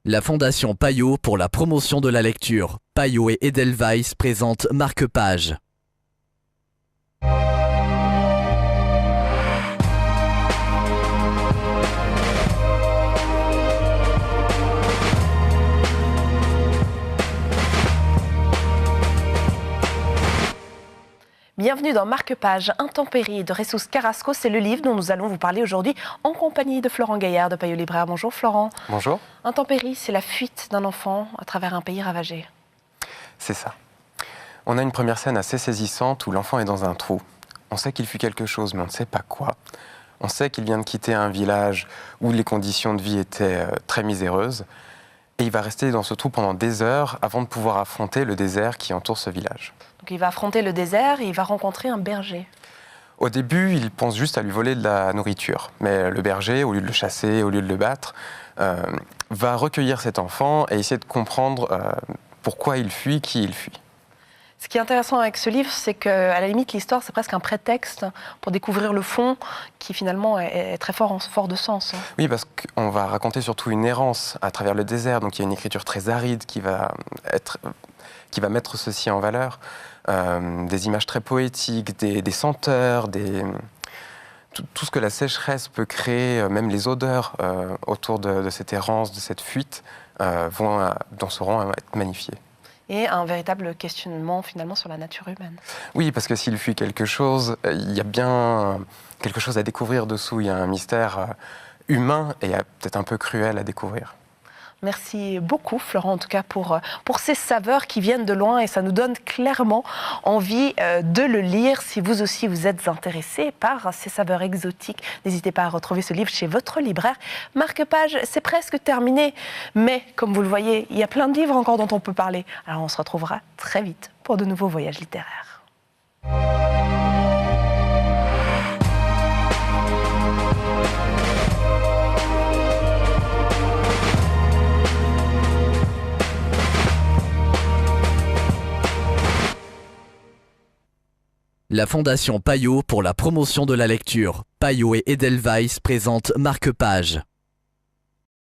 La Fondation Payot pour la promotion de la lecture. Payot et Edelweiss présentent Marque-Page. Bienvenue dans Marque-Page, Intempéries de Jesus Carrasco. C'est le livre dont nous allons vous parler aujourd'hui en compagnie de Florent Gaillard de Payot Libraire. Bonjour Florent. Bonjour. Intempéries, c'est la fuite d'un enfant à travers un pays ravagé. C'est ça. On a une première scène assez saisissante où l'enfant est dans un trou. On sait qu'il fuit quelque chose, mais on ne sait pas quoi. On sait qu'il vient de quitter un village où les conditions de vie étaient très miséreuses. Et il va rester dans ce trou pendant des heures avant de pouvoir affronter le désert qui entoure ce village. Donc il va affronter le désert et il va rencontrer un berger. Au début, il pense juste à lui voler de la nourriture. Mais le berger, au lieu de le chasser, au lieu de le battre, va recueillir cet enfant et essayer de comprendre pourquoi il fuit, qui il fuit. Ce qui est intéressant avec ce livre, c'est qu'à la limite, l'histoire, c'est presque un prétexte pour découvrir le fond qui finalement est très fort de sens. Oui, parce qu'on va raconter surtout une errance à travers le désert. Donc il y a une écriture très aride qui va mettre ceci en valeur. Des images très poétiques, des senteurs, tout ce que la sécheresse peut créer, même les odeurs autour de cette errance, de cette fuite, sauront être magnifiées. Et un véritable questionnement finalement sur la nature humaine. Oui, parce que s'il fuit quelque chose, il y a bien quelque chose à découvrir dessous. Il y a un mystère humain et peut-être un peu cruel à découvrir. Merci beaucoup Florent, en tout cas pour ces saveurs qui viennent de loin et ça nous donne clairement envie de le lire. Si vous aussi vous êtes intéressé par ces saveurs exotiques, n'hésitez pas à retrouver ce livre chez votre libraire. Marque-Page, c'est presque terminé, mais comme vous le voyez, il y a plein de livres encore dont on peut parler. Alors on se retrouvera très vite pour de nouveaux voyages littéraires. La Fondation Payot pour la promotion de la lecture. Payot et Edelweiss présentent Marque-Page.